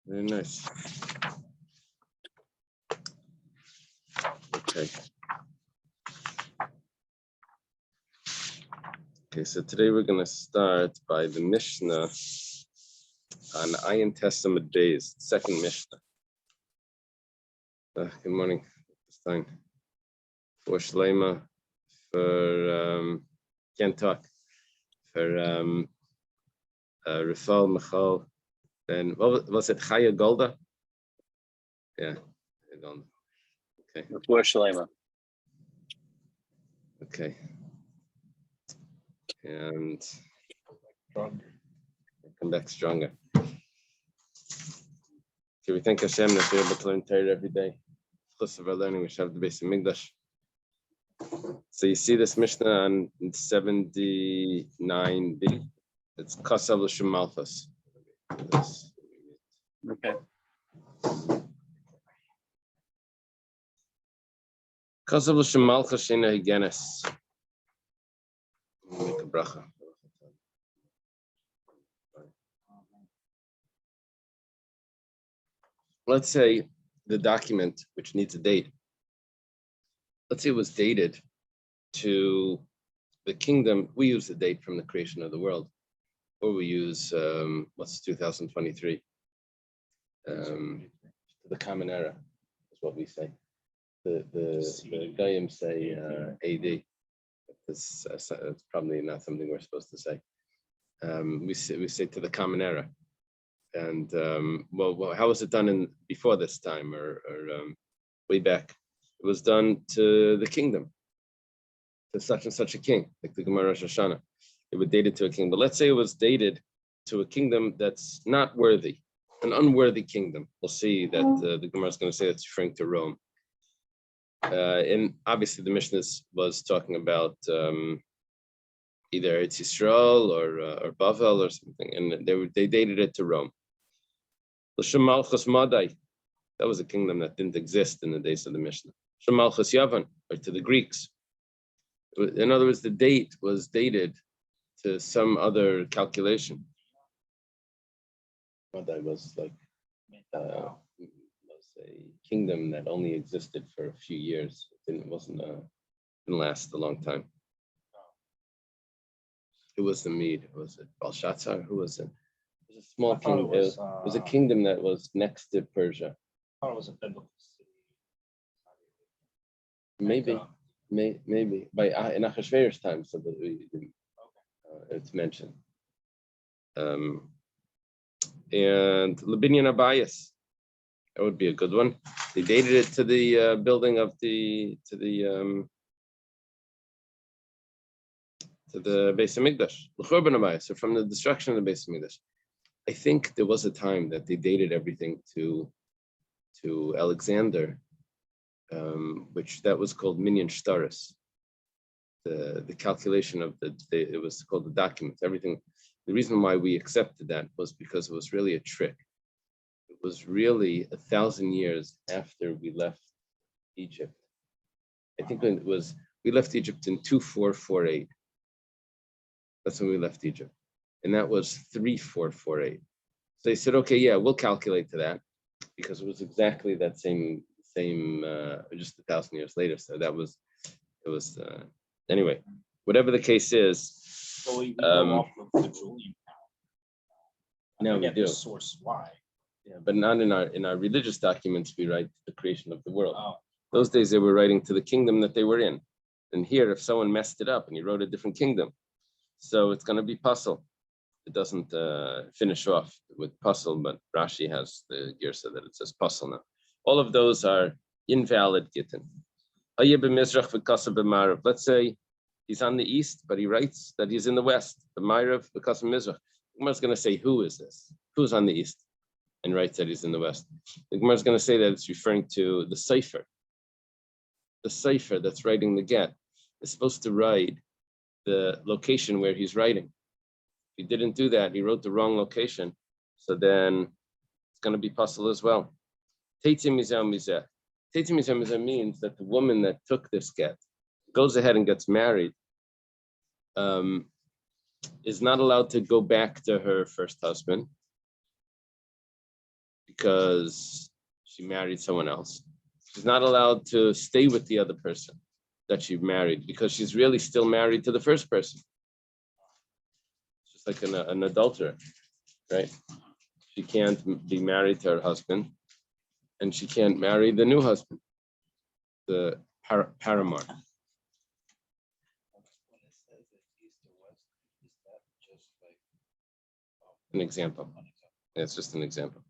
Very nice. Okay. Okay, so today we're going to start by the Mishnah on Ayin Testament days, second Mishnah. Good morning. It's time for Shleima, for can't talk, for Rafal, Michal, and what was it, Chaya Golda? Yeah, Golda. Okay. For Shleima. Okay. And come back stronger. Okay, we thank Hashem that we're able to learn Torah every day. Plus of our learning, we should have the base of Migdash. So you see this Mishnah on 79b. It's Kasav L'Shem Malchus. Okay. Kasav L'Shem Malchus Sheina Higenes. Make a bracha. Let's say the document, which needs a date, let's say it was dated to the kingdom. We use the date from the creation of the world, or we use what's 2023, the common era is what we say. The Goyim say AD. It's probably not something we're supposed to say. We say to the common era. And well, how was it done before this time or way back? It was done to the kingdom, to such and such a king, like the Gemara Rosh Hashanah. It would date it to a king. But let's say it was dated to a kingdom that's not worthy, an unworthy kingdom. We'll see that the Gemara is going to say it's referring to Rome. And obviously the Mishnah was talking about either Eretz Yisrael or Bavel or something, and they dated it to Rome. L'Shem Malchus Madai, that was a kingdom that didn't exist in the days of the Mishnah. L'Shem Malchus Yavan, or to the Greeks. In other words, the date was dated to some other calculation. Madai was like was a kingdom that only existed for a few years. Didn't last a long time. Who was the Mede? Was it Belshazzar? Who was it? It was a small kingdom. It was a kingdom that was next to Persia. I thought it was a biblical city. Maybe. By in Achashverosh's time, so that it's mentioned. And Libinian Abayas, that would be a good one. They dated it to the building of the Beis Hamikdash, l'churban Abayis, so from the destruction of the Beis Hamikdash. I think there was a time that they dated everything to Alexander, which that was called Minyan Shtaris. The calculation of it was called the documents. Everything. The reason why we accepted that was because it was really a trick. It was really 1,000 years after we left Egypt. I think when we left Egypt in 2448. That's when we left Egypt. And that was 3448. So they said, okay, yeah, we'll calculate to that because it was exactly that same just 1,000 years later. So it was anyway, whatever the case is. So we go off of the Julian calendar. No, we do. The source why. Yeah, but not in our religious documents, we write the creation of the world. Oh. Those days they were writing to the kingdom that they were in. And here, if someone messed it up and he wrote a different kingdom, so it's going to be puzzle. It doesn't finish off with puzzle, but Rashi has the girsa that it says puzzle now. All of those are invalid gittin. Let's say he's on the east, but he writes that he's in the west. The Ma'arav, the Kasam Mizrach. The Gemara is going to say, who is this? Who's on the east? And writes that he's in the west. The Gemara is going to say that it's referring to the Sefer. The Sefer that's writing the get is supposed to write the location where he's writing. If he didn't do that, he wrote the wrong location. So then it's going to be puzzle as well. Teitzim mizeh mizeh. Teitzim mizeh mizeh means that the woman that took this get goes ahead and gets married, is not allowed to go back to her first husband because she married someone else. She's not allowed to stay with the other person that she married because she's really still married to the first person. It's just like an adulterer, right? She can't be married to her husband, and she can't marry the new husband, the paramour. An example. It's just an example.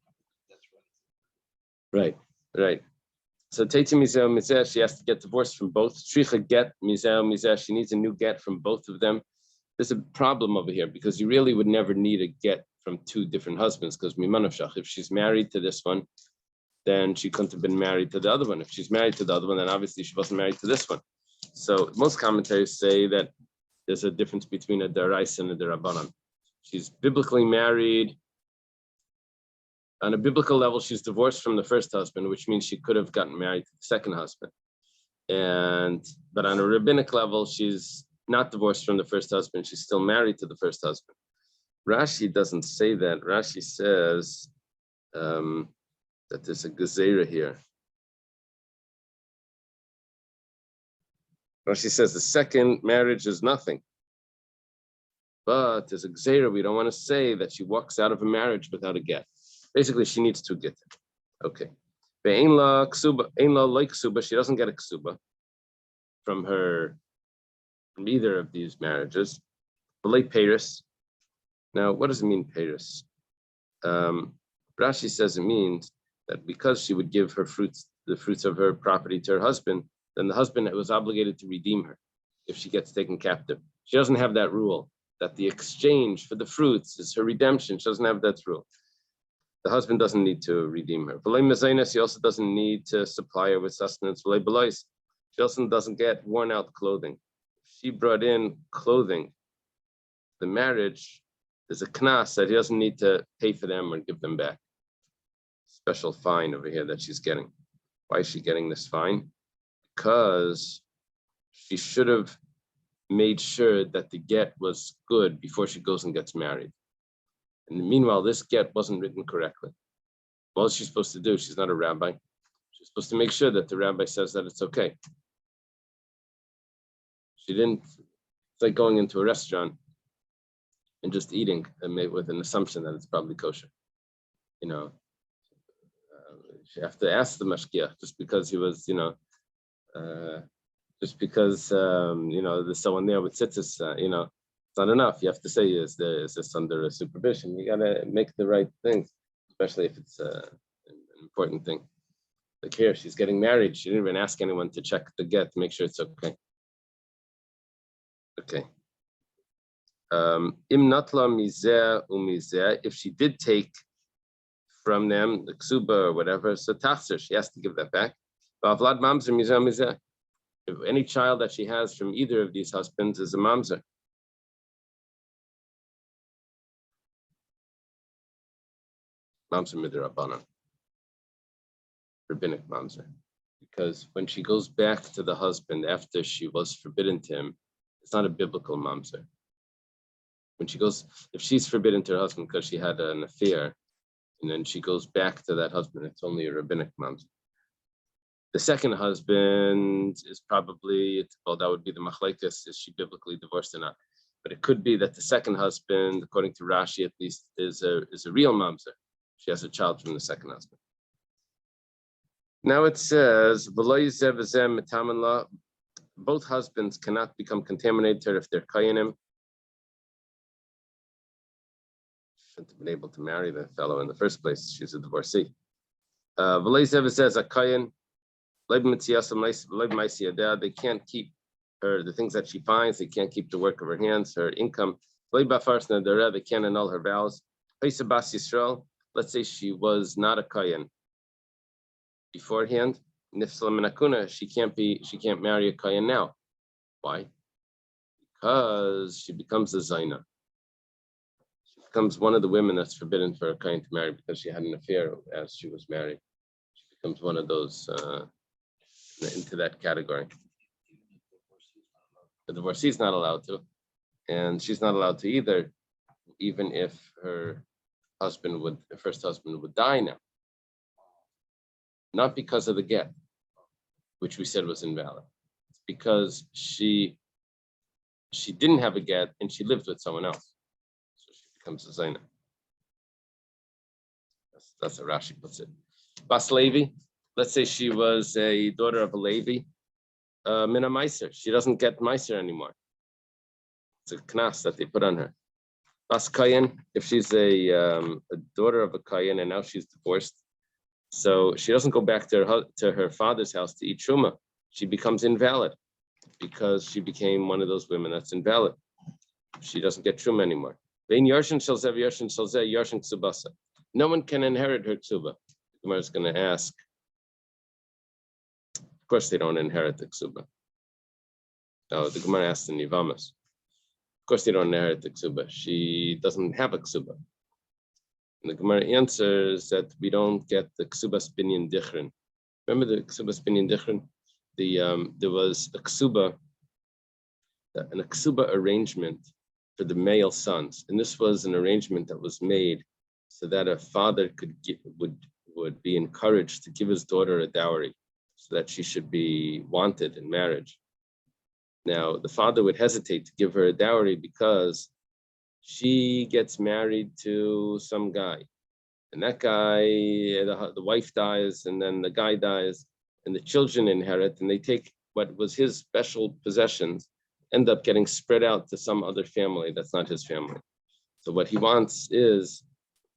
Right. So Teiti Mizeh Mizeh, she has to get divorced from both. Shricha get Mizeh Mizeh, she needs a new get from both of them. There's a problem over here because you really would never need a get from two different husbands because Mimanavshach, if she's married to this one, then she couldn't have been married to the other one. If she's married to the other one, then obviously she wasn't married to this one. So most commentators say that there's a difference between a Darais and a Darabanan. She's biblically married. On a biblical level, she's divorced from the first husband, which means she could have gotten married to the second husband. But on a rabbinic level, she's not divorced from the first husband. She's still married to the first husband. Rashi doesn't say that. Rashi says that there's a gezerah here. Rashi says the second marriage is nothing. But there's a gezerah. We don't want to say that she walks out of a marriage without a get. Basically, she needs to get it. Okay. Ein la like ksuba. She doesn't get a ksuba from either of these marriages. Late Paris. Now, what does it mean, Paris? Rashi says it means that because she would give the fruits of her property to her husband, then the husband was obligated to redeem her if she gets taken captive. She doesn't have that rule that the exchange for the fruits is her redemption. She doesn't have that rule. The husband doesn't need to redeem her. He also doesn't need to supply her with sustenance. She also doesn't get worn out clothing. She brought in clothing. The marriage, there's a knas that he doesn't need to pay for them or give them back. Special fine over here that she's getting. Why is she getting this fine? Because she should have made sure that the get was good before she goes and gets married. And meanwhile, this get wasn't written correctly. What is she supposed to do? She's not a rabbi. She's supposed to make sure that the rabbi says that it's okay. She didn't. It's like going into a restaurant and just eating with an assumption that it's probably kosher. You have to ask the mashgiach just because he was, just because there's someone there with tzitzis, it's not enough. You have to say, is this under a supervision? You gotta make the right thing, especially if it's an important thing. Like here, she's getting married. She didn't even ask anyone to check the get to make sure it's okay. Okay. Im natla mizeh umizeh. If she did take from them the ksuba or whatever, so tachser, she has to give that back. Ba'avlad mamzer mizeh mizeh. If any child that she has from either of these husbands is a mamzer. Mamzer midrabanan. Rabbinic mamzer. Because when she goes back to the husband after she was forbidden to him, it's not a biblical mamzer. When she goes, if she's forbidden to her husband because she had an affair, and then she goes back to that husband, it's only a rabbinic mamzer. The second husband is probably, that would be the machlekes, is she biblically divorced or not? But it could be that the second husband, according to Rashi at least, is a real mamzer. She has a child from the second husband. Now it says, both husbands cannot become contaminated if they're kayanim. Shouldn't have been able to marry the fellow in the first place. She's a divorcee. Says a kayan. They can't keep her, the things that she finds, they can't keep the work of her hands, her income. They can't annul her vows. Let's say she was not a kayan beforehand. She can't marry a kayan now. Why? Because she becomes a zaina. She becomes one of the women that's forbidden for a kayan to marry because she had an affair as she was married. She becomes one of those into that category. The divorcee is not allowed to, and she's not allowed to either, even if her first husband would die now. not because of the get, which we said was invalid. It's because she didn't have a get and she lived with someone else. So she becomes a Zaina. That's how Rashi puts it. Bas Levi, let's say she was a daughter of a Levi, Mina Meiser. She doesn't get Meiser anymore. It's a knas that they put on her. Bas Kayan, if she's a daughter of a Kayan and now she's divorced, so she doesn't go back to her father's house to eat truma. She becomes invalid because she became one of those women that's invalid. She doesn't get truma anymore. No one can inherit her ksuba. The Gemara is going to ask. Of course, they don't inherit the ksuba. No, the Gemara asks in Yivamas. Of course, they don't inherit the ksuba. She doesn't have a ksuba. And the Gemara answers that we don't get the ksubas binyan dichrin. Remember the ksubas binyan dichrin? There was a ksuba, an ksuba arrangement for the male sons, and this was an arrangement that was made so that a father would be encouraged to give his daughter a dowry, so that she should be wanted in marriage. Now, the father would hesitate to give her a dowry because she gets married to some guy, and that guy, the wife dies, and then the guy dies, and the children inherit, and they take what was his special possessions, end up getting spread out to some other family that's not his family. So what he wants is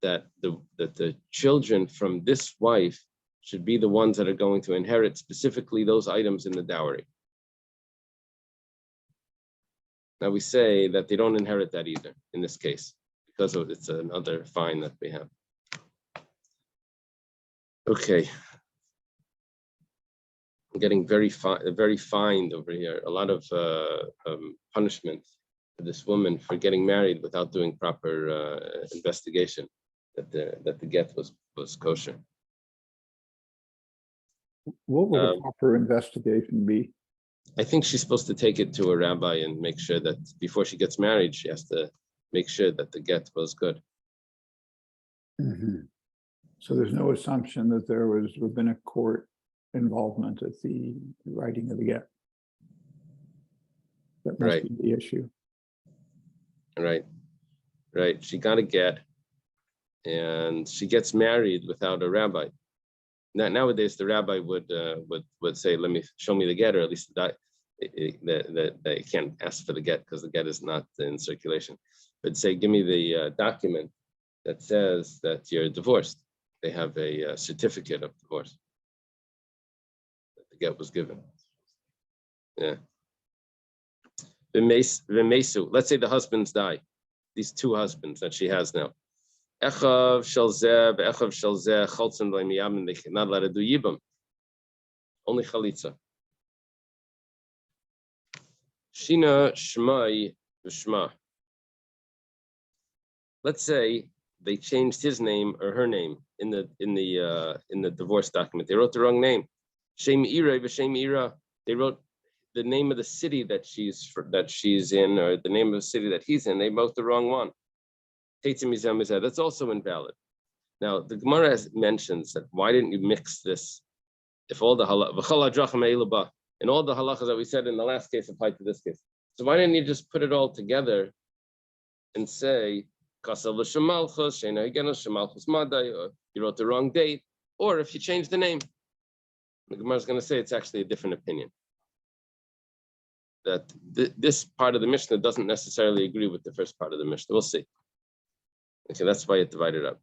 that the children from this wife should be the ones that are going to inherit specifically those items in the dowry. Now we say that they don't inherit that either in this case, because it's another fine that we have. Okay. I'm getting very fined over here. A lot of punishment for this woman for getting married without doing proper investigation that the get was kosher. What would a proper investigation be? I think she's supposed to take it to a rabbi and make sure that before she gets married, she has to make sure that the get was good. Mm-hmm. So there's no assumption that there was rabbinic court involvement at the writing of the get. That must be the issue. Right. She got a get, and she gets married without a rabbi. Nowadays, the rabbi would say, "Let me show me the get," or at least that you can't ask for the get because the get is not in circulation. But say, "Give me the document that says that you're divorced." They have a certificate of divorce that the get was given. Yeah. Let's say the husbands die. These two husbands that she has now. Echav shalzeh, be'echav shalzeh, chaltzim le'miyam, they cannot let her do yibam. Only chalitza. Shina shmai v'shma. Let's say they changed his name or her name in the divorce document. They wrote the wrong name. Shem ira v'shem ira. They wrote the name of the city that she's in, or the name of the city that he's in. They wrote the wrong one. That's also invalid. Now the Gemara mentions that why didn't you mix this? If all the halachas and all the halachas that we said in the last case apply to this case, so why didn't you just put it all together and say you wrote the wrong date, or if you change the name? The Gemara is going to say it's actually a different opinion. That this part of the Mishnah doesn't necessarily agree with the first part of the Mishnah. We'll see. Okay, that's why it divided up.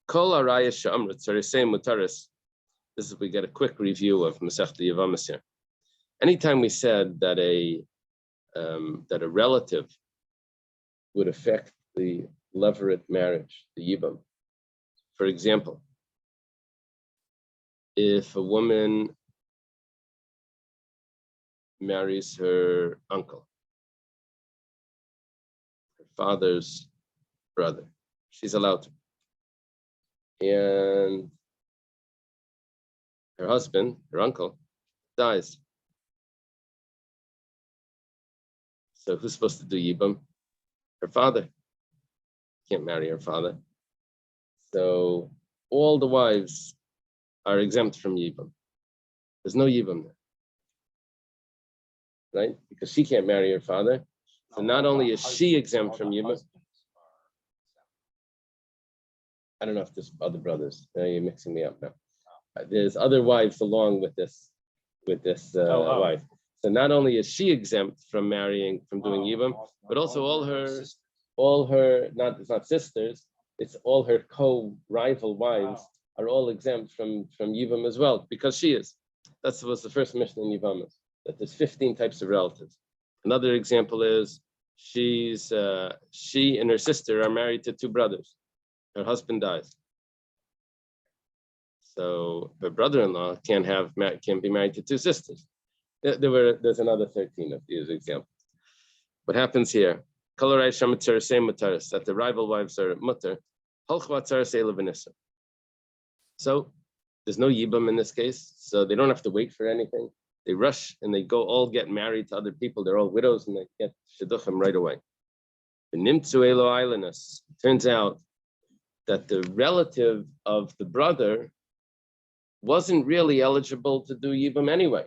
Kol arayas she'amrit tzarei mutaris. This is we get a quick review of Masechta Yevamis here. Anytime we said that a relative would affect the levirate marriage, the yibam. For example, if a woman marries her uncle, her father's brother, she's allowed to. And her husband, her uncle, dies. So who's supposed to do yibam? Her father. Can't marry her father. So all the wives are exempt from Yibam. There's no Yibam there, right? Because she can't marry her father. So not only is she exempt from Yibam, I don't know if there's other brothers. You're mixing me up now. There's other wives along with this wife. So not only is she exempt from marrying, from doing Yibam, but also all her it's not sisters, it's all her co-rival wives are all exempt from Yibam as well, because she is. That was the first mission in Yibam, that there's 15 types of relatives. Another example is she and her sister are married to 2 brothers. Her husband dies. So her brother-in-law can't be married to 2 sisters. There's another 13 of these examples. What happens here? That the rival wives are mutter. So there's no yibam in this case, so they don't have to wait for anything. They rush and they all get married to other people. They're all widows and they get shidduchim right away. Turns out that the relative of the brother wasn't really eligible to do yibam anyway,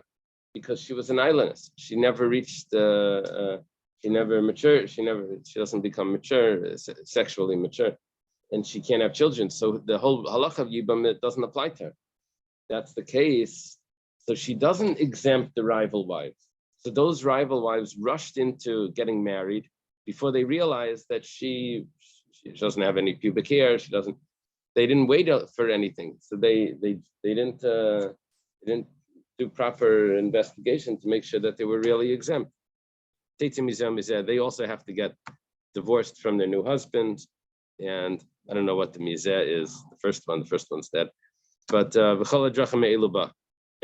because she was an islandess. She never reached she never matured. She doesn't become mature, sexually mature, and she can't have children. So the whole halakha of yibam, it doesn't apply to her. That's the case. So she doesn't exempt the rival wives. So those rival wives rushed into getting married before they realized that she doesn't have any pubic hair. They didn't wait for anything. So they didn't do proper investigation to make sure that they were really exempt. They also have to get divorced from their new husband. And I don't know what the mizeh is. The first one's dead. But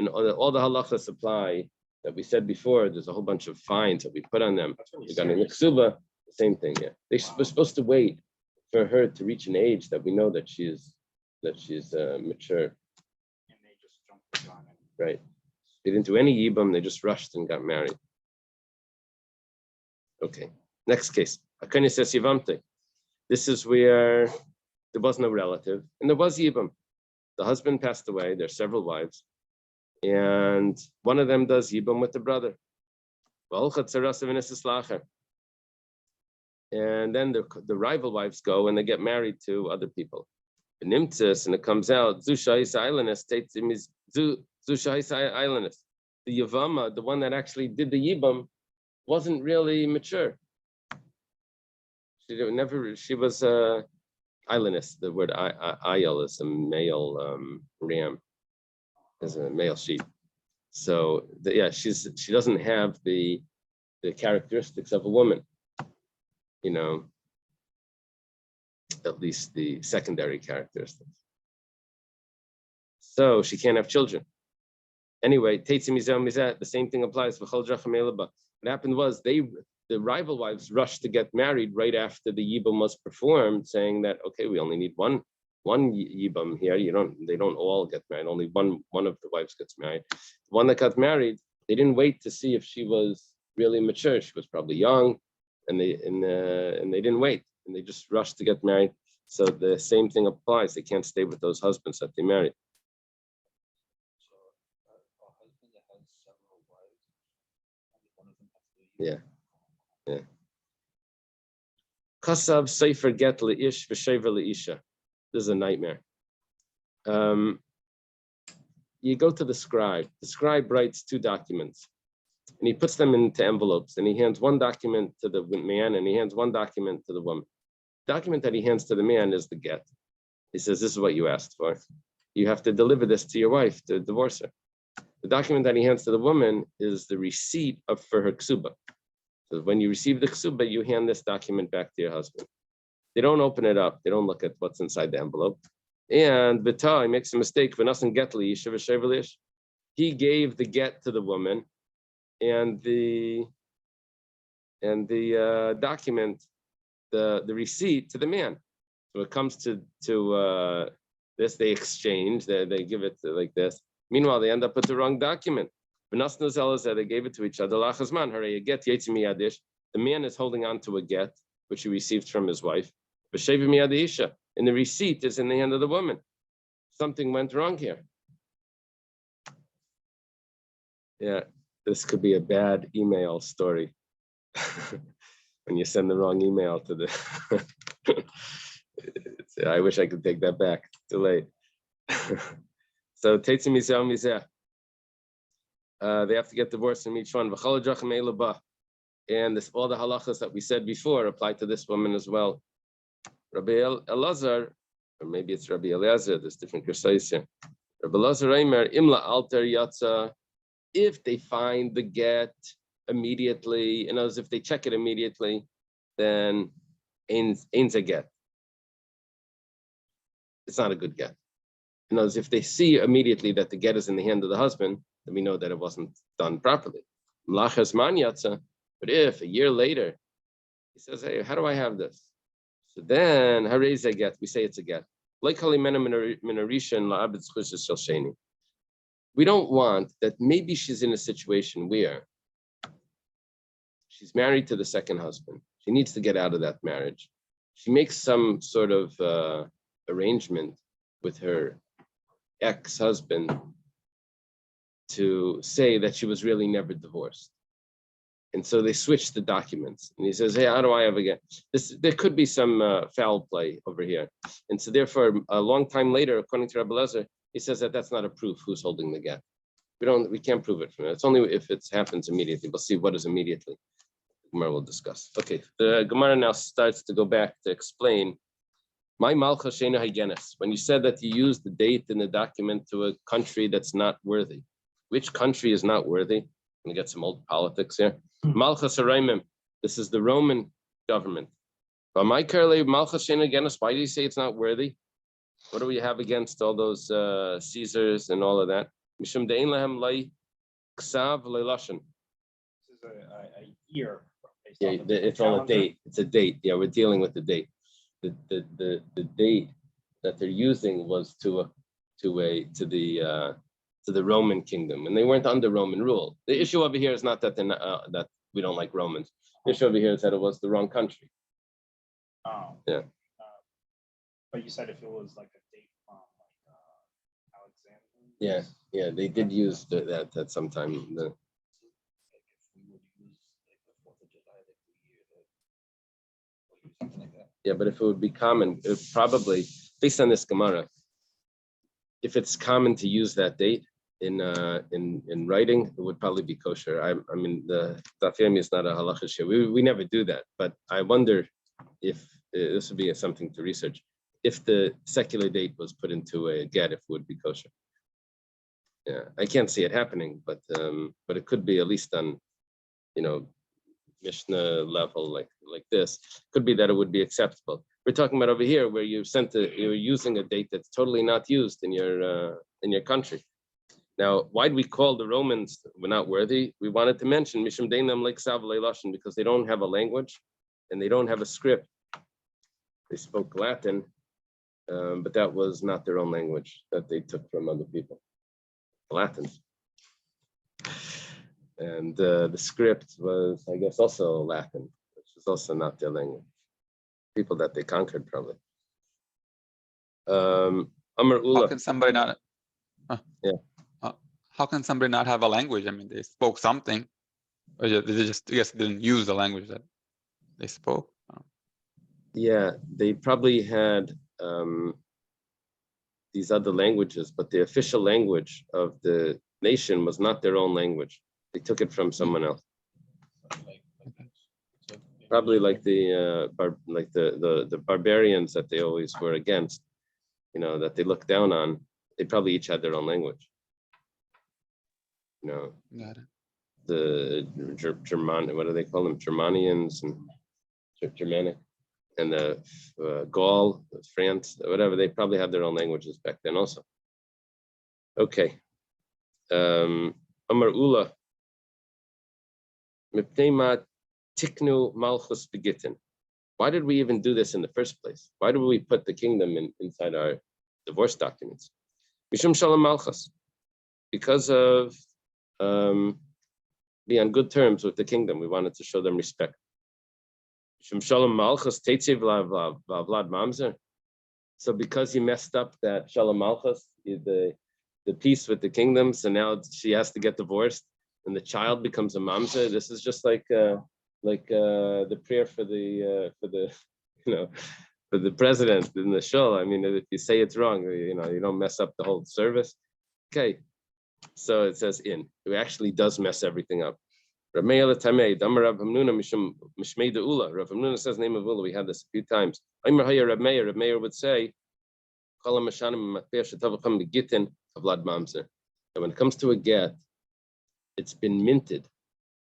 and all the halachas apply that we said before. There's a whole bunch of fines that we put on them. We got an iksuba, the same thing. Yeah, they were supposed to wait for her to reach an age that we know that she's mature. And they just jumped the gun. Right. They didn't do any yibam. They just rushed and got married. Okay. Next case. Akani says yivamte. This is where there was no relative and there was yibam. The husband passed away. There's several wives, and one of them does yibam with the brother. And then the rival wives go and they get married to other people. And it comes out, the Yavama, the one that actually did the yibam, wasn't really mature. She was islandess. The word ayel is a male ram, is a male sheep. So she doesn't have the characteristics of a woman, at least the secondary characteristics. So she can't have children. Anyway, the same thing applies. What happened was the rival wives rushed to get married right after the yibam was performed, saying that, okay, we only need one yibam here. They don't all get married. Only one of the wives gets married. The one that got married, they didn't wait to see if she was really mature. She was probably young, and they didn't wait, and they just rushed to get married. So the same thing applies. They can't stay with those husbands that they married. So a husband that has several wives, only one of them has to do Yeah. Kasav Sefer Get Leish V'Shever Leisha. This is a nightmare. You go to the scribe. The scribe writes 2 documents, and he puts them into envelopes, and he hands one document to the man, and he hands one document to the woman. The document that he hands to the man is the get. He says, this is what you asked for. You have to deliver this to your wife to divorce her. The document that he hands to the woman is the receipt for her ksuba. So when you receive the ksuba, you hand this document back to your husband. They don't open it up. They don't look at what's inside the envelope. And Bita, he makes a mistake. He gave the get to the woman, and the document, the receipt to the man. So it comes to this, they exchange. They give it like this. Meanwhile, they end up with the wrong document. They gave it to each other. The man is holding on to a get, which he received from his wife. And the receipt is in the hand of the woman. Something went wrong here. Yeah, this could be a bad email story. When you send the wrong email to the I wish I could take that back. Too late. So Tetzim Mizeh Mizeh. They have to get divorced from each one. And this, all the halachas that we said before apply to this woman as well. Rabbi Elazar, or maybe it's Rabbi Elazar, there's different kursais here. Rabbi Elazar Eimer, Imla Alter Yatza, if they find the get immediately, and as if they check it immediately, then ain't a get. It's not a good get. And as if they see immediately that the get is in the hand of the husband, then we know that it wasn't done properly. Mlachas man yatza. But if a year later he says, "Hey, how do I have this?" So then harez a get. We say it's a get. We don't want that. Maybe she's in a situation where she's married to the second husband. She needs to get out of that marriage. She makes some sort of arrangement with her ex-husband to say that she was really never divorced. And so they switch the documents. And he says, "Hey, how do I have a get?" There could be some foul play over here. And so therefore, a long time later, according to Rabbi Lezer, he says that that's not a proof who's holding the get. We can't prove it from it. It's only if it happens immediately. We'll see what is immediately. Gemara will discuss. Okay, the Gemara now starts to go back to explain my malcha sheina hygienis. When you said that you used the date in the document to a country that's not worthy, which country is not worthy? I'm gonna get some old politics here. Malcha saraimim. This is the Roman government. But my curly malcha sheina hygienis. Why do you say it's not worthy? What do we have against all those Caesars and all of that? Mishum dein lehem lai ksav leilashon. This is a year. Yeah, it's on a date. It's a date. Yeah, we're dealing with the date. The date that they're using was to the Roman kingdom, and they weren't under Roman rule. The issue over here is not that they're not, that we don't like Romans. The issue over here is that it was the wrong country. Oh. Yeah. But you said if it was like a date from like Alexander. Yeah, they did use that at some time. Like if we would use like the 4th of July, like the year that, or something like that. Yeah, but if it would be common, it probably based on this Gemara, if it's common to use that date in writing, it would probably be kosher. I mean, the Daf Yomi is not a halacha shir. We never do that, but I wonder if this would be something to research. If the secular date was put into a get, if it would be kosher. Yeah, I can't see it happening, but it could be at least on, Mishnah level like this. Could be that it would be acceptable. We're talking about over here where you're using a date that's totally not used in your country. Now, why do we call the Romans were not worthy? We wanted to mention Mishum Deinam like Sav Leilashin because they don't have a language and they don't have a script. They spoke Latin, but that was not their own language that they took from other people. Latin. And the script was, I guess, also Latin, which is also not their language. People that they conquered, probably. Amar Ula. How can somebody not? Yeah. How can somebody not have a language? I mean, they spoke something, or they just, I guess, didn't use the language that they spoke. Yeah, they probably had these other languages, but the official language of the nation was not their own language. They took it from someone else. Probably like the barbarians that they always were against, that they looked down on. They probably each had their own language. Got it. The German, what do they call them? Germanians and Germanic, and the Gaul, France, whatever. They probably had their own languages back then also. Okay. Amar Ula. Tiknu Malchus Begittin. Why did we even do this in the first place? Why did we put the kingdom inside our divorce documents? Mishum Shalom Malchus. Because of be on good terms with the kingdom. We wanted to show them respect. Mishum Shalom Malchus Teitziv Vlad Mamzer. So because he messed up that Shalom Malchus, the peace with the kingdom, so now she has to get divorced. and the child becomes a mamzer. This is just like the prayer for the for the president in the shul. I mean, if you say it's wrong, you don't mess up the whole service. Okay, so it says it actually does mess everything up. Rav Hamnuna says name of Ula. We had this a few times. Rav Meir would say, and when it comes to a get, it's been minted,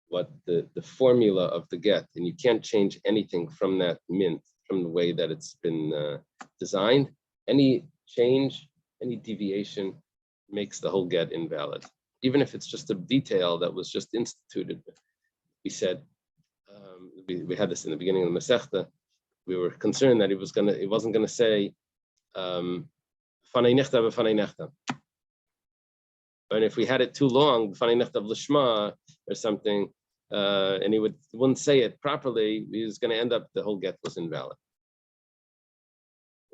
what the formula of the get, and you can't change anything from that mint, from the way that it's been designed. Any change, any deviation makes the whole get invalid, even if it's just a detail that was just instituted. We said, we had this in the beginning of the Masechta. We were concerned that he wasn't gonna say Fanei Nechta v'Fanei Nechta. And if we had it too long, Fanei Nechta v'Lishma or something, and he wouldn't say it properly, he was gonna end up, the whole get was invalid.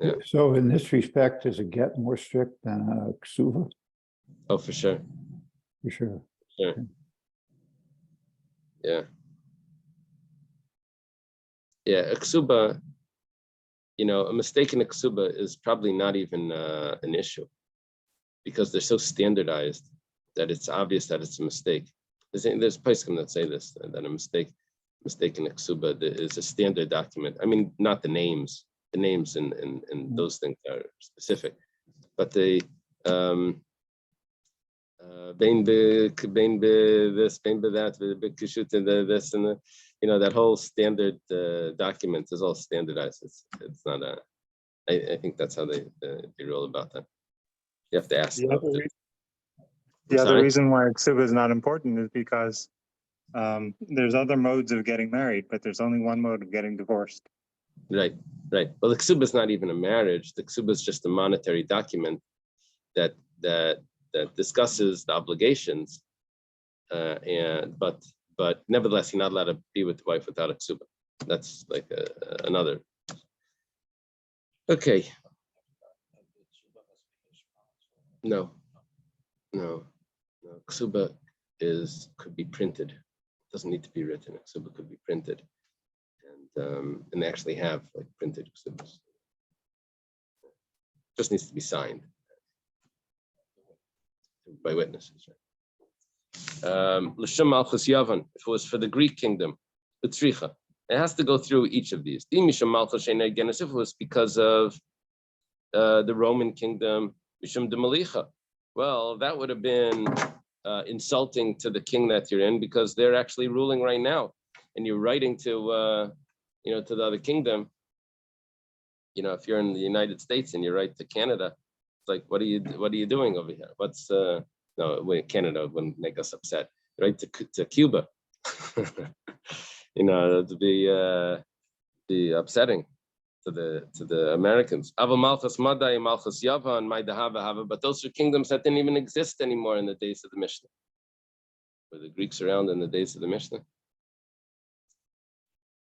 Yeah. So in this respect, is a get more strict than a ksuva? Oh, for sure. For sure. Sure. Okay. Yeah. Yeah, a ksuba, a mistake in a ksuba is probably not even an issue, because they're so standardized that it's obvious that it's a mistake. There's poskim that say this, that a mistake in a ksuba is a standard document. I mean, not the names. The names and those things are specific, but the this, that, this, and that whole standard document is all standardized. It's not a. I think that's how they rule about that. You have to ask. The other reason why ksuba is not important is because there's other modes of getting married, but there's only one mode of getting divorced. Right. Well, the ksuba is not even a marriage. The ksuba is just a monetary document that discusses the obligations, but nevertheless, you're not allowed to be with the wife without a ksuba. That's like another. Okay. No. Ksuba could be printed. It doesn't need to be written. Ksuba could be printed, and they actually have like printed ksubas. Just needs to be signed by witnesses. L'shem Malchus Yavan, if it was for the Greek kingdom, it has to go through each of these. If it was because of the Roman kingdom, Mishum de Malicha, well, that would have been insulting to the king that you're in, because they're actually ruling right now, and you're writing to to the other kingdom. If you're in the United States and you write to Canada, it's like, what are you doing over here? Canada wouldn't make us upset. Right to Cuba, to be upsetting to the Americans. Ava Malchus Madai, Malchus Yava, and Maidahava, but those are kingdoms that didn't even exist anymore in the days of the Mishnah. Were the Greeks around in the days of the Mishnah?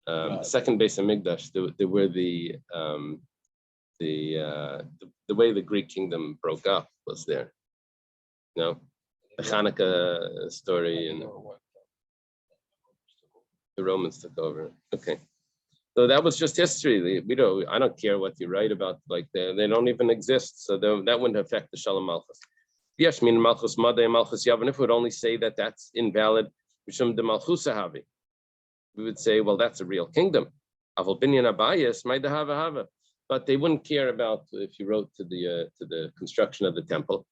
The second base of Migdash, they were the way the Greek kingdom broke up was there. The Hanukkah story, and the Romans took over. Okay, so that was just history. I don't care what you write about. Like they don't even exist, so that wouldn't affect the Shalom Malchus. Yes, mean Malchus Madai, Malchus Yavan. If we would only say that that's invalid, Mishum de Malchusahavi, we would say, well, that's a real kingdom. Aval binyan abayis, Maidahava hava. But they wouldn't care about if you wrote to the construction of the temple.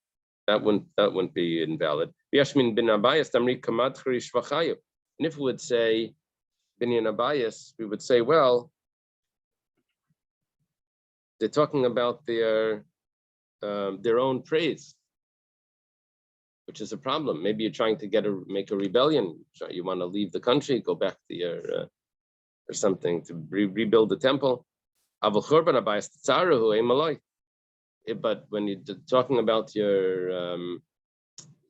That wouldn't be invalid. Yashmin bin Abayas Tamri Kamad Charish Vachayu. And if we would say binyan abayis, we would say, well, they're talking about their own praise, which is a problem. Maybe you're trying to make a rebellion. You want to leave the country, go back to your or something to rebuild the temple. But when you're talking about your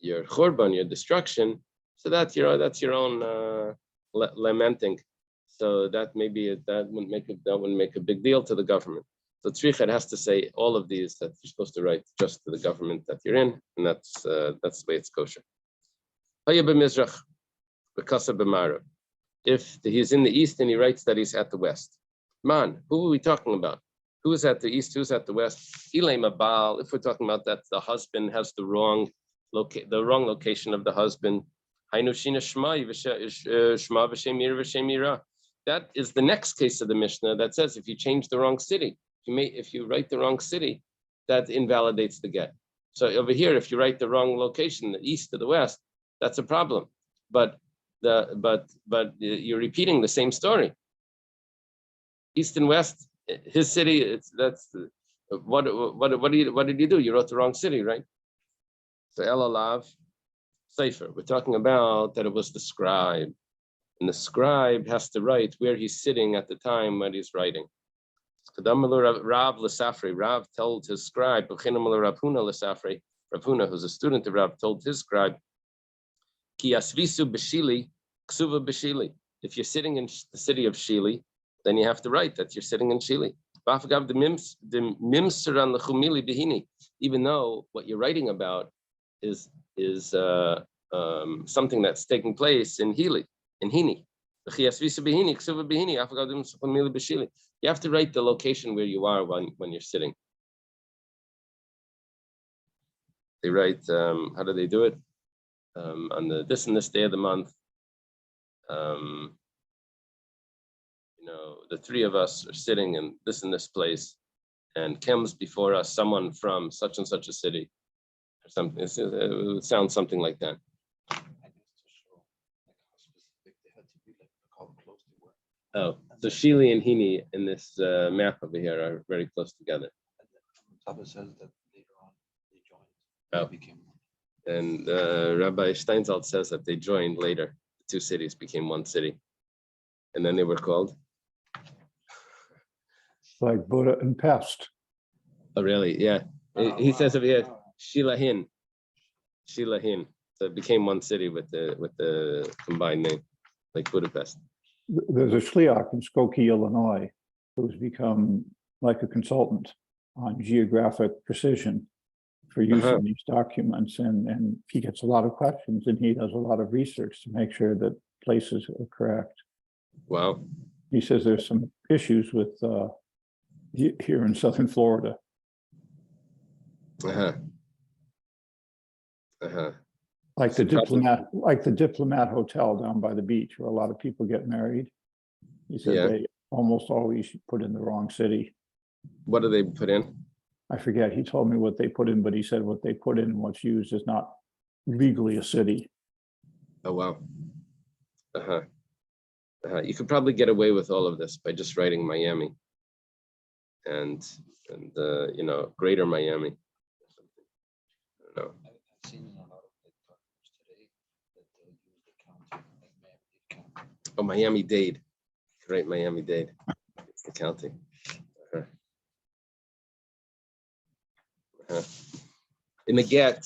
churban, your destruction, so that's your own lamenting. So that wouldn't make a big deal to the government. So tzrichet has to say all of these that you're supposed to write just to the government that you're in, and that's the way it's kosher. Haya b'mizrach, b'kasa b'marav. If he's in the east and he writes that he's at the west. Man, who are we talking about? Who is at the east? Who's at the west? Ilay mabal. If we're talking about that, the husband has the wrong location of the husband. That is the next case of the Mishnah that says if you change the wrong city, if you write the wrong city, that invalidates the get. So over here, if you write the wrong location, the east or the west, that's a problem. But you're repeating the same story. East and west, his city. What did you do? You wrote the wrong city, right? So elalav sefer. We're talking about that it was the scribe, and the scribe has to write where he's sitting at the time when he's writing. Rav Lesafri. Rav told his scribe. Rav Huna, who's a student of Rav, told his scribe. Ki asvisu b'shili, ksuva b'shili. If you're sitting in the city of Shili, then you have to write that you're sitting in Shili. Even though what you're writing about is something that's taking place in Hili, in Hini. You have to write the location where you are when you're sitting. They write, how do they do it? On this and this day of the month, the three of us are sitting in this and this place, and comes before us someone from such and such a city, or something. It would sound something like that. I guess to show like how specific they had to be, like how close they were. Oh, so Shili and Hini in this map over here are very close together. And then on top it says that later on they joined. Oh. They became one. And Rabbi Steinsaltz says that they joined later. The two cities became one city, and then they were called. Like Buddha and Pest. Oh, really? Yeah. He says over here, Shilahin. Shilahin. So it became one city with the combined name, like Budapest. There's a shliach in Skokie, Illinois, who's become like a consultant on geographic precision for use in these documents, and he gets a lot of questions, and he does a lot of research to make sure that places are correct. Wow. He says there's some issues with here in Southern Florida. Like the Diplomat Hotel down by the beach, where a lot of people get married. He said they almost always put in the wrong city. What do they put in? I forget. He told me what they put in, but he said what they put in and what's used is not legally a city. Oh, wow. You could probably get away with all of this by just writing Miami and Greater Miami. I don't know. I've seen in a lot of like documents today that they'll use the county, like Miami-Dade County. Oh, Miami-Dade. Great, Miami-Dade. It's the county. In the get,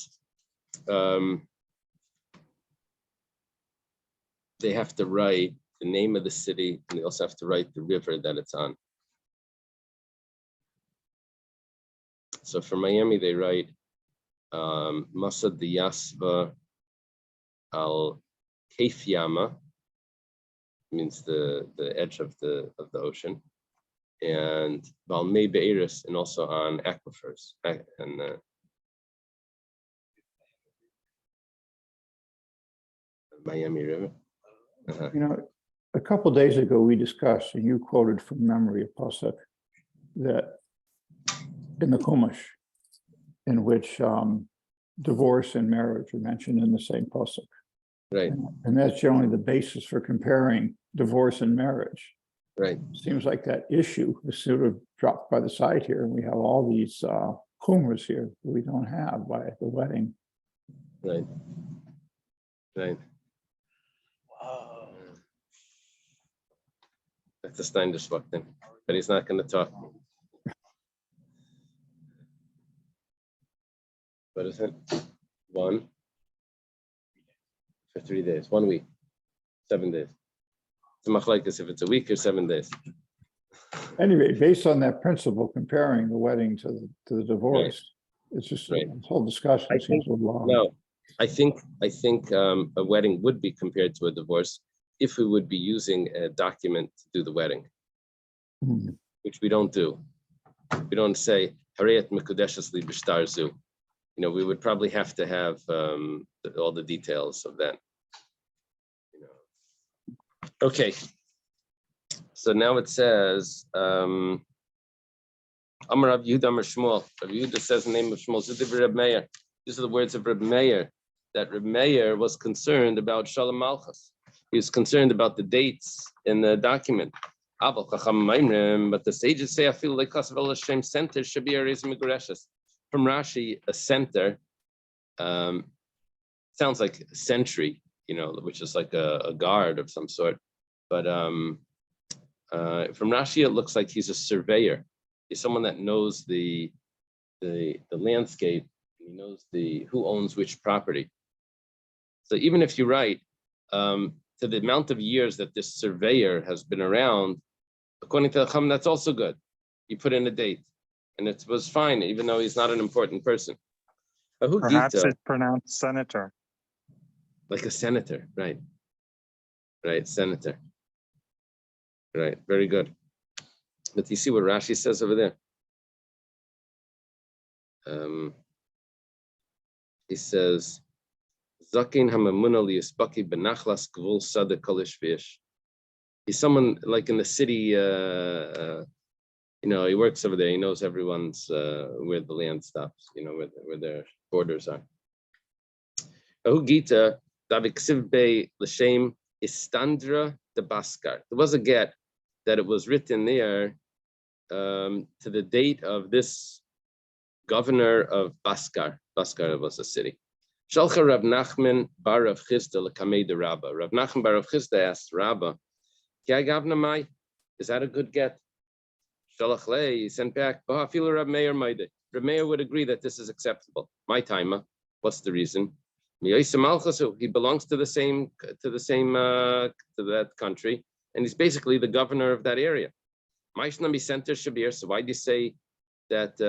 they have to write the name of the city, and they also have to write the river that it's on. So for Miami, they write Masad de Yasva al Kefyama, means the edge of the ocean, and Balmei Be'eris, and also on aquifers and Miami River. A couple of days ago we discussed, and you quoted from memory a pasuk that in the Chumash, in which divorce and marriage are mentioned in the same pasuk. Right. And that's generally the basis for comparing divorce and marriage. Right. Seems like that issue is sort of dropped by the side here, and we have all these chumras here that we don't have by the wedding. Right. Right. Wow. That's a Steinderschwach thing, but he's not going to talk. What is it? 1 for 3 days, 1 week, 7 days. It's a machlekes if it's a week or 7 days. Anyway, based on that principle, comparing the wedding to the divorce, it's just Right. this whole discussion seems a little long. No, I think a wedding would be compared to a divorce if we would be using a document to do the wedding, which we don't do. We don't say Harayat Mekudeshas Li B'Shtar Zu. You know, we would probably have to have all the details of that. You know. Okay. So now it says, Amar Rav Yehuda Amar Shmuel. Rav Yehuda says the name of Shmuel. These are the words of Reb Meir, that Reb Meir was concerned about Shalom Malchus. He was concerned about the dates in the document. But the sages say, I feel like center should be a from Rashi, a center sounds like a sentry, you know, which is like a guard of some sort. But from Rashi, it looks like he's a surveyor. He's someone that knows the landscape. He knows who owns which property. So even if you write to the amount of years that this surveyor has been around, according to the Chacham, that's also good. You put in a date, and it was fine, even though he's not an important person. But who Perhaps Gita, it's pronounced senator. like a senator, right? Right, senator. Right, very good. But you see what Rashi says over there? He says, Zakin hamamuna liyisbaki benachlas gvul sada kolish vish. He's someone like in the city, you know, he works over there. He knows everyone's where the land stops, you know, where their borders are. Ahu Gita, Daviksiv Bey L'Shem Istandra de Baskar. There was a get that it was written there to the date of this governor of Baskar. Baskar was a city. Shalcha Rav Nachman bar Rav Chisda l'kamei de Rabba. Rav Nachman bar Rav Chisda asked Rabba, is that a good get? Shalach lei, he sent back, Rav Meir Maide. Rav Meir would agree that this is acceptable. My timer, what's the reason? He belongs to that country, and he's basically the governor of that area. Maishnami center Shabir. So why do you say that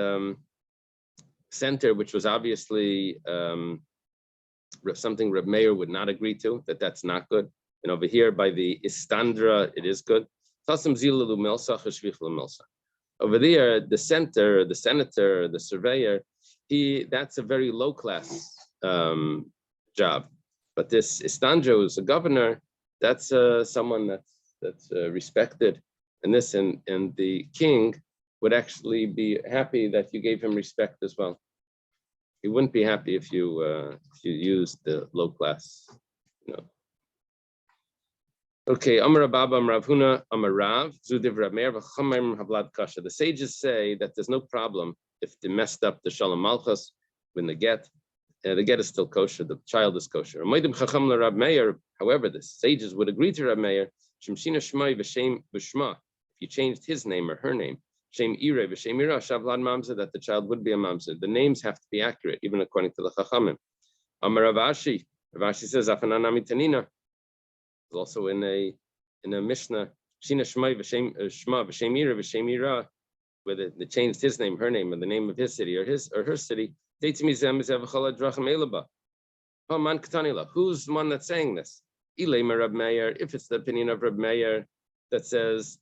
center, which was obviously something Reb Meir would not agree to, that's not good? And over here by the Istandra, it is good. Over there, the center, the senator, the surveyor, that's a very low class job. But this Istandra, who's a governor, that's someone that's respected. And the king would actually be happy that you gave him respect as well. He wouldn't be happy if you used the low class, you know. Okay, Amar Baba, Amar Huna, Amar Rav, Zudiv Rav Meir, V'chamayim Havlad Kasha. The sages say that there's no problem if they messed up the Shalom Malchus when the get is still kosher, the child is kosher. However, the sages would agree to Rav Meir, Shemshina Shmai V'Shem V'Shma, if you changed his name or her name, Shem Ire V'Shem Ira, Shavlad Mamzer, that the child would be a Mamzer. The names have to be accurate, even according to the Chachamim. Amar Rav Ashi says, Afananami Tanina. Also in a Mishnah, Shina Shmai Shma V'Shem Ira V'Shem Ira, where they changed his name, her name, and the name of his city or her city. Who's the one that's saying this? If it's the opinion of Reb Meir that says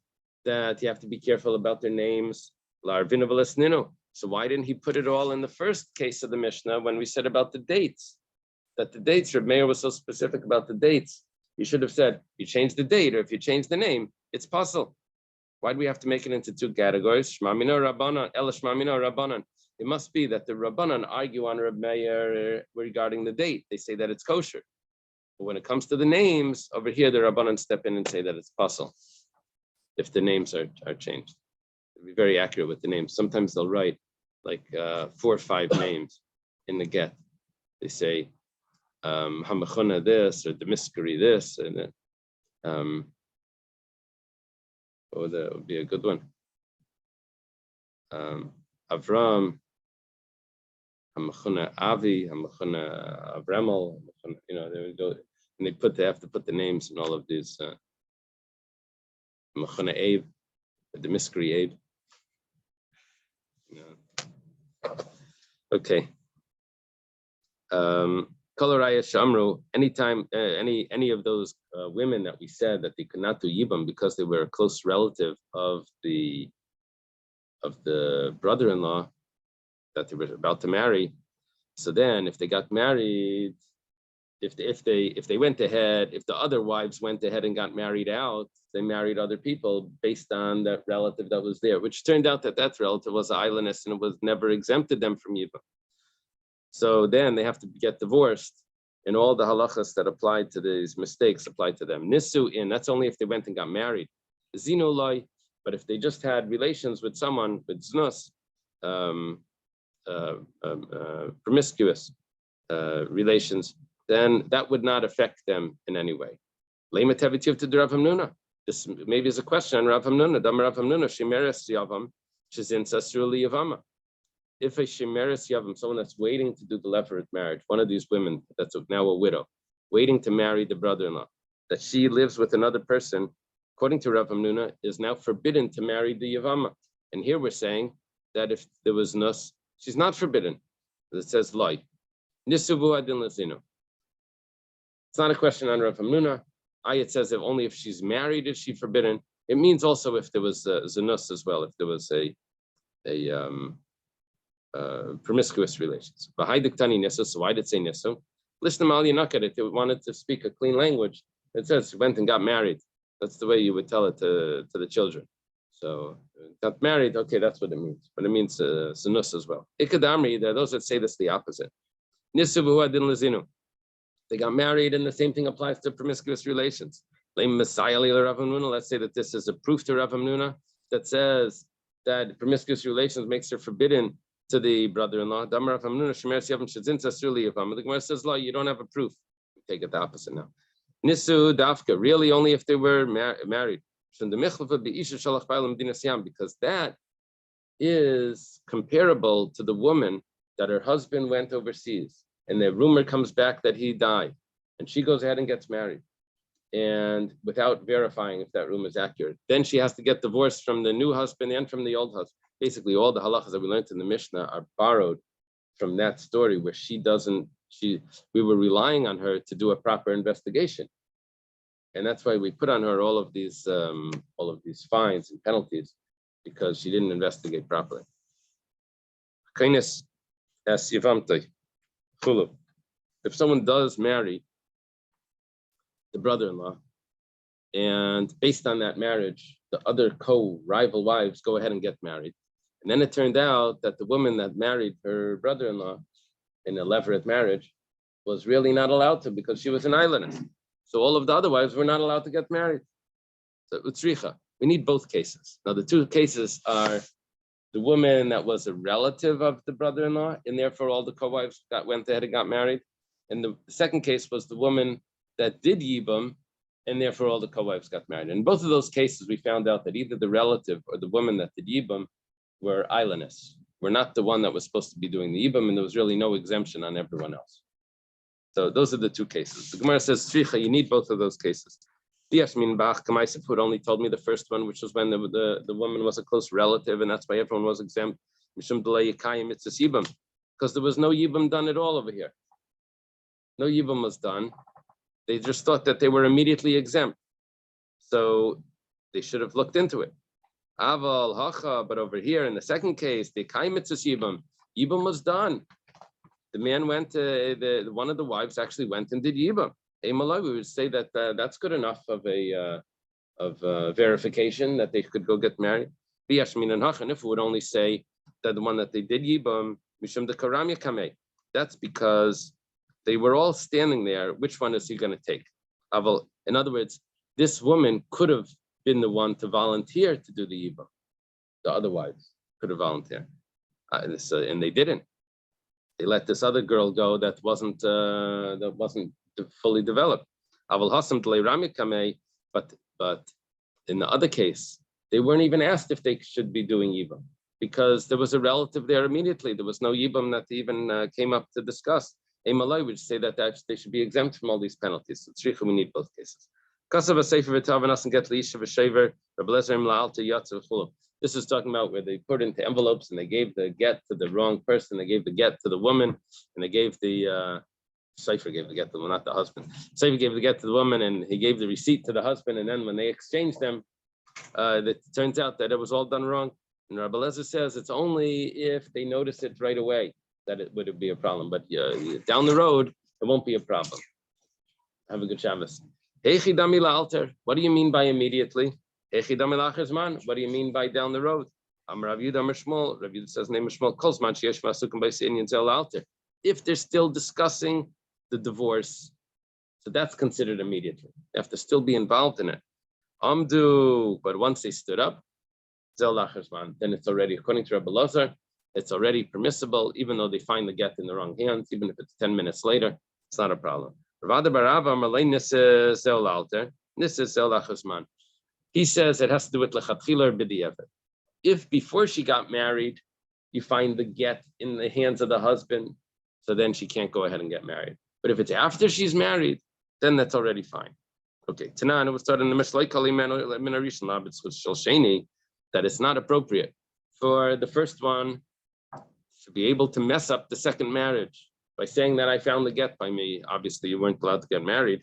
that you have to be careful about their names, so why didn't he put it all in the first case of the Mishnah when we said about the dates? That the dates, Reb Meir was so specific about the dates. You should have said, you change the date, or if you change the name, it's possible. Why do we have to make it into two categories? Shmamino Rabbanan, El Shmamino Rabbanan. It must be that the Rabbanan argue on Reb Meir regarding the date. They say that it's kosher. But when it comes to the names, over here, the Rabbanan step in and say that it's possible if the names are changed. They'll be very accurate with the names. Sometimes they'll write like 4 or 5 names in the get. They say, Hamachuna this or the Miskari this, and then that would be a good one. Avram, Hamachuna Avi, Hamachuna Avremel, you know, they would go and they have to put the names in all of these. Hamachuna Abe, the Miskari Abe. You know. Okay. Koloraya Shamru, anytime any of those women that we said that they could not do Yibam because they were a close relative of the brother-in-law that they were about to marry. So then if they got married, if they went ahead, if the other wives went ahead and got married out, they married other people based on that relative that was there, which turned out that relative was an islandess and it was never exempted them from Yibam. So then they have to get divorced, and all the halachas that applied to these mistakes applied to them. Nisu in, that's only if they went and got married. Zino loy, but if they just had relations with someone with znus, promiscuous relations, then that would not affect them in any way. This maybe is a question on Rav Hamnuna. Rav Hamnuna, Shemeres Yavam, Shizin Sasruli Yavama. If a Shemeres Yavam, someone that's waiting to do the levirate marriage, one of these women that's now a widow, waiting to marry the brother-in-law, that she lives with another person, according to Rav Hamnuna, is now forbidden to marry the Yavama. And here we're saying that if there was nus, she's not forbidden. It says loy. Nisuvu adin lazino. It's not a question on Rav Hamnuna. It says that only if she's married is she forbidden. It means also if there was zanus as well, if there was a promiscuous relations. So why did it say nisu? Listen, it wanted to speak a clean language. It says she went and got married. That's the way you would tell it to the children. So got married, okay, that's what it means. But it means zanus as well. Ikadamri, there are those that say this the opposite. Nisu adin lazinu. They got married, and the same thing applies to promiscuous relations. Let's say that this is a proof to Rav Hamnuna that says that promiscuous relations makes her forbidden to the brother-in-law. The Gemara says, "Law, you don't have a proof." Take it the opposite now. Nisu dafka, really only if they were married, because that is comparable to the woman that her husband went overseas, and the rumor comes back that he died, and she goes ahead and gets married, and without verifying if that rumor is accurate, then she has to get divorced from the new husband and from the old husband. Basically, all the halachas that we learned in the Mishnah are borrowed from that story, where we were relying on her to do a proper investigation, and that's why we put on her all of these fines and penalties, because she didn't investigate properly. If someone does marry the brother-in-law, and based on that marriage, the other co-rival wives go ahead and get married, and then it turned out that the woman that married her brother-in-law in a levirate marriage was really not allowed to, because she was an islandess. So all of the other wives were not allowed to get married. So utzricha, we need both cases. Now the two cases are the woman that was a relative of the brother-in-law, and therefore all the co-wives went ahead and got married. And the second case was the woman that did yibam, and therefore all the co-wives got married. In both of those cases, we found out that either the relative or the woman that did yibam were islandess. We're not the one that was supposed to be doing the yibam, and there was really no exemption on everyone else. So those are the two cases. The Gemara says, Tzricha, you need both of those cases. Yasmin Bach Kamaisiput only told me the first one, which was when the woman was a close relative, and that's why everyone was exempt. Mishum delay Yikayim Mitzvahs Yibam, because there was no Yibam done at all over here. No Yibam was done. They just thought that they were immediately exempt. So they should have looked into it. Aval Hacha, but over here in the second case, the Yikayim Mitzvahs Yibam, Yibam was done. The man went to one of the wives actually went and did Yibam. We would say that that's good enough of a verification that they could go get married. If we would only say that the one that they did Yibam, Mishum de Karamya Kameh, that's because they were all standing there. Which one is he going to take? In other words, this woman could have been the one to volunteer to do the Yibam. The other wives could have volunteered, and they didn't. They let this other girl go that wasn't fully developed. But in the other case, they weren't even asked if they should be doing Yibam, because there was a relative there immediately. There was no Yibam that even came up to discuss. Malay would say that they should be exempt from all these penalties. So tzricha, we need both cases. This is talking about where they put into envelopes and they gave the get to the wrong person. They gave the get to the woman, and they gave the Sefer gave the get to the woman, not the husband. Sefer gave the get to the woman, and he gave the receipt to the husband. And then when they exchanged them, it turns out that it was all done wrong. And Rabbi Eliezer says it's only if they notice it right away that it would be a problem. But down the road, it won't be a problem. Have a good Shabbos. Heichi dami la'alter. What do you mean by immediately? Heichi dami la'achar. What do you mean by down the road? Rav Yehuda Amar Shmuel. Rav Yehuda says name of Shmuel. Kol zman sheyesh ma'asukim b'sei inyan zeh la'alter. If they're still discussing the divorce, so that's considered immediately. They have to still be involved in it. Amdu, but once they stood up, then it's already, according to Rabbi Eliezer, it's already permissible, even though they find the get in the wrong hands, even if it's 10 minutes later, it's not a problem. He says it has to do with lechatchila or b'diavad. If before she got married, you find the get in the hands of the husband, so then she can't go ahead and get married. But if it's after she's married, then that's already fine. Okay, Tanan, it was started in the Mishlei that it's not appropriate for the first one to be able to mess up the second marriage by saying that I found the get by me. Obviously, you weren't allowed to get married.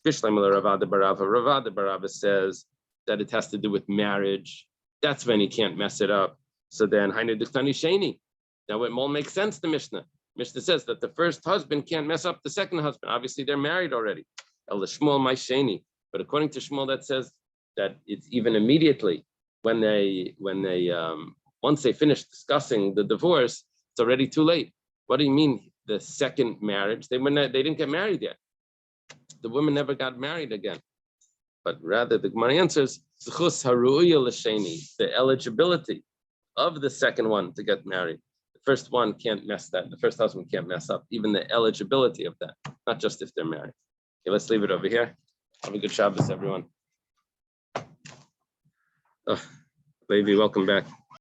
Ravada Barava says that it has to do with marriage. That's when he can't mess it up. So then, now it won't make sense to Mishnah. Mishnah says that the first husband can't mess up the second husband. Obviously, they're married already. But according to Shmuel, that says that it's even immediately when they once they finish discussing the divorce, it's already too late. What do you mean the second marriage? They didn't get married yet. The woman never got married again. But rather, the Gemara answers the eligibility of the second one to get married. The first one can't mess that. The first husband can't mess up even the eligibility of that, not just if they're married. Okay, let's leave it over here. Have a good Shabbos, everyone. Levi, welcome back.